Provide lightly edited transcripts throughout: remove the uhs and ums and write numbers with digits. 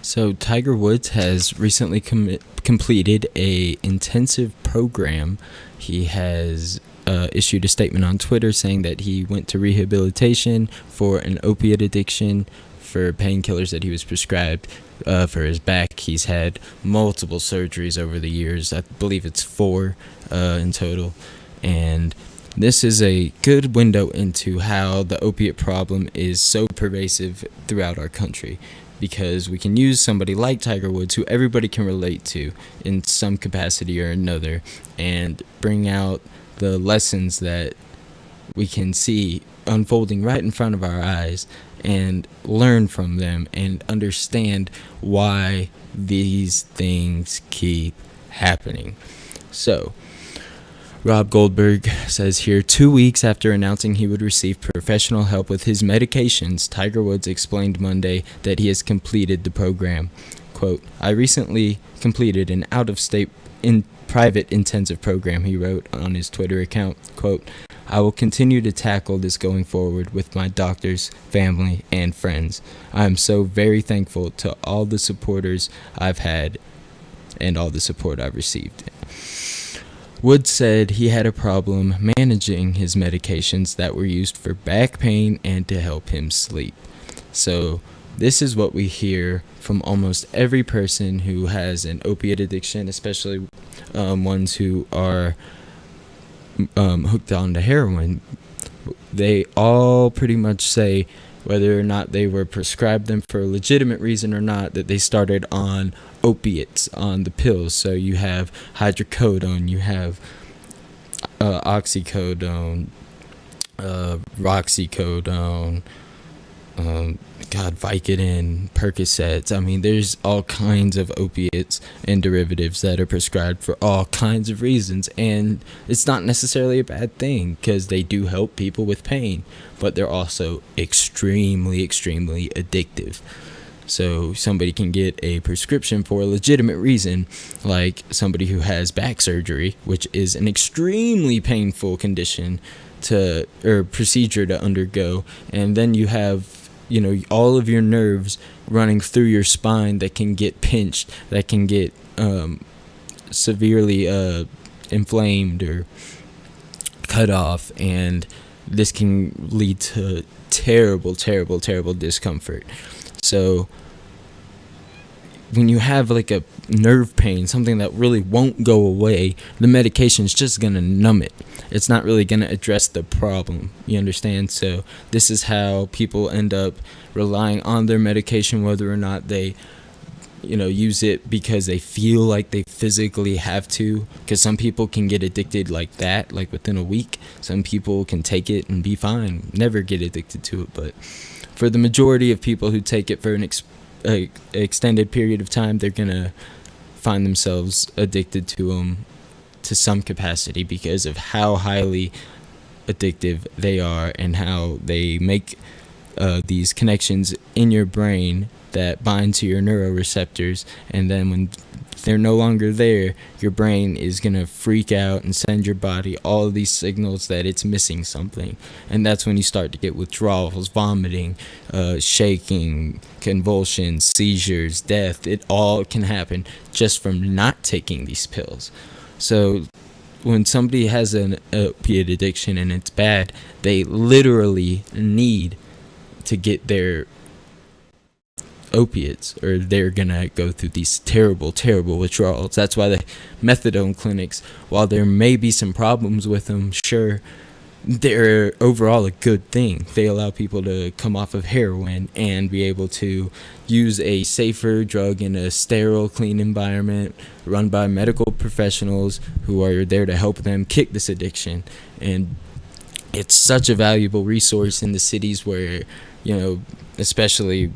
So Tiger Woods has recently completed a intensive program. He has issued a statement on Twitter saying that he went to rehabilitation for an opiate addiction, for painkillers that he was prescribed for his back. He's had multiple surgeries over the years. I believe it's 4 in total. And this is a good window into how the opiate problem is so pervasive throughout our country, because we can use somebody like Tiger Woods, who everybody can relate to in some capacity or another, and bring out the lessons that we can see unfolding right in front of our eyes and learn from them and understand why these things keep happening. So, Rob Goldberg says here, 2 weeks after announcing he would receive professional help with his medications, Tiger Woods explained Monday that he has completed the program. Quote, "I recently completed an out-of-state private intensive program," he wrote on his Twitter account. Quote, "I will continue to tackle this going forward with my doctors, family, and friends. I am so very thankful to all the supporters I've had and all the support I've received." Woods said he had a problem managing his medications that were used for back pain and to help him sleep. So this is what we hear from almost every person who has an opiate addiction, especially ones who are hooked on to heroin. They all pretty much say, whether or not they were prescribed them for a legitimate reason or not, that they started on opiates, on the pills. So you have hydrocodone, you have oxycodone, roxycodone, Vicodin, Percocets. I mean, there's all kinds of opiates and derivatives that are prescribed for all kinds of reasons, and it's not necessarily a bad thing because they do help people with pain, but they're also extremely, extremely addictive. So somebody can get a prescription for a legitimate reason, like somebody who has back surgery, which is an extremely painful condition or procedure to undergo, and then you have all of your nerves running through your spine that can get pinched, that can get severely inflamed or cut off, and this can lead to terrible, terrible, terrible discomfort. So when you have like a nerve pain, something that really won't go away, the medication's just going to numb it. It's not really going to address the problem. You understand? So this is how people end up relying on their medication, whether or not they use it because they feel like they physically have to, because some people can get addicted like that, like within a week. Some people can take it and be fine, never get addicted to it. But for the majority of people who take it for an extended period of time, they're gonna find themselves addicted to them to some capacity because of how highly addictive they are and how they make these connections in your brain that bind to your neuroreceptors, and then when they're no longer there, your brain is going to freak out and send your body all of these signals that it's missing something. And that's when you start to get withdrawals, vomiting, shaking, convulsions, seizures, death. It all can happen just from not taking these pills. So when somebody has an opiate addiction and it's bad, they literally need to get their opiates, or they're gonna go through these terrible, terrible withdrawals. That's why the methadone clinics, while there may be some problems with them, sure, they're overall a good thing. They allow people to come off of heroin and be able to use a safer drug in a sterile, clean environment run by medical professionals who are there to help them kick this addiction. And it's such a valuable resource in the cities where, especially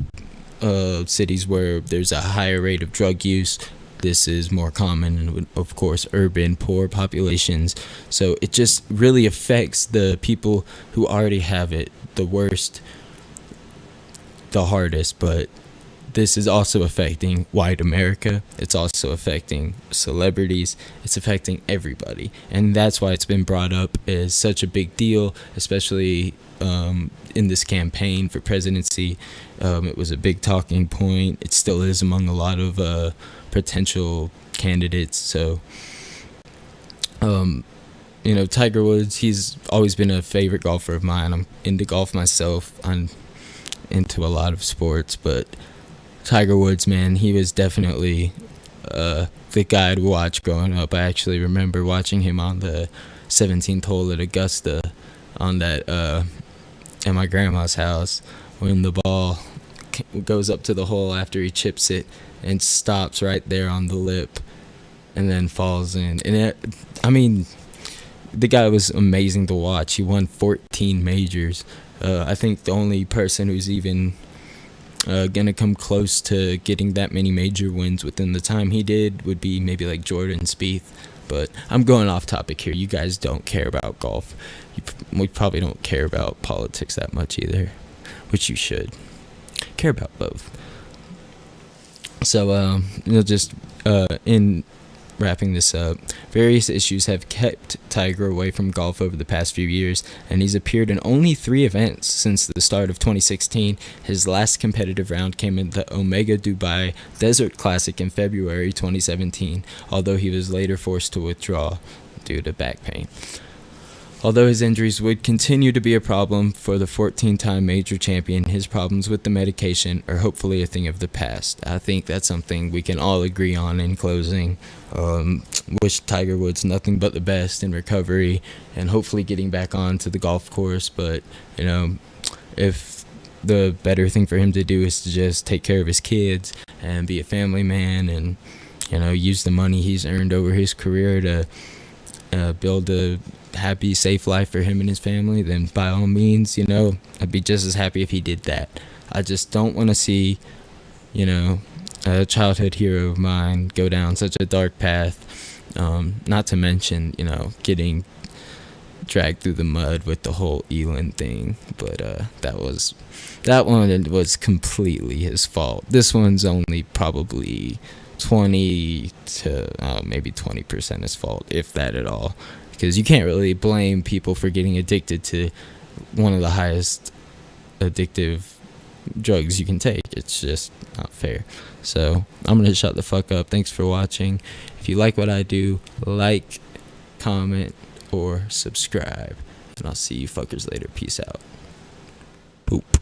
cities where there's a higher rate of drug use. This is more common in, of course, urban, poor populations. So it just really affects the people who already have it the worst, the hardest. But this is also affecting white America. It's also affecting celebrities. It's affecting everybody. And that's why it's been brought up as such a big deal, especially in this campaign for presidency. It was a big talking point. It still is among a lot of potential candidates. So, Tiger Woods, he's always been a favorite golfer of mine. I'm into golf myself. I'm into a lot of sports, but Tiger Woods, man, he was definitely the guy to watch growing up. I actually remember watching him on the 17th hole at Augusta on that at my grandma's house when the ball goes up to the hole after he chips it and stops right there on the lip and then falls in. And the guy was amazing to watch. He won 14 majors. I think the only person who's even gonna come close to getting that many major wins within the time he did would be maybe like Jordan Spieth. But I'm going off topic here. You guys don't care about golf. We probably don't care about politics that much either, which you should care about both. So just in wrapping this up, various issues have kept Tiger away from golf over the past few years, and he's appeared in only 3 events since the start of 2016. His last competitive round came in the Omega Dubai Desert Classic in February 2017, although he was later forced to withdraw due to back pain. Although his injuries would continue to be a problem for the 14-time major champion, his problems with the medication are hopefully a thing of the past. I think that's something we can all agree on in closing. Wish Tiger Woods nothing but the best in recovery and hopefully getting back onto the golf course. But, if the better thing for him to do is to just take care of his kids and be a family man and, use the money he's earned over his career to build a happy, safe life for him and his family, then by all means, I'd be just as happy if he did that. I just don't want to see, a childhood hero of mine go down such a dark path. Not to mention, getting dragged through the mud with the whole Elon thing. But that one was completely his fault. This one's only probably 20 to maybe 20% his fault, if that at all. Because you can't really blame people for getting addicted to one of the highest addictive drugs you can take. It's just not fair. So I'm going to shut the fuck up. Thanks for watching. If you like what I do, like, comment, or subscribe. And I'll see you fuckers later. Peace out. Poop.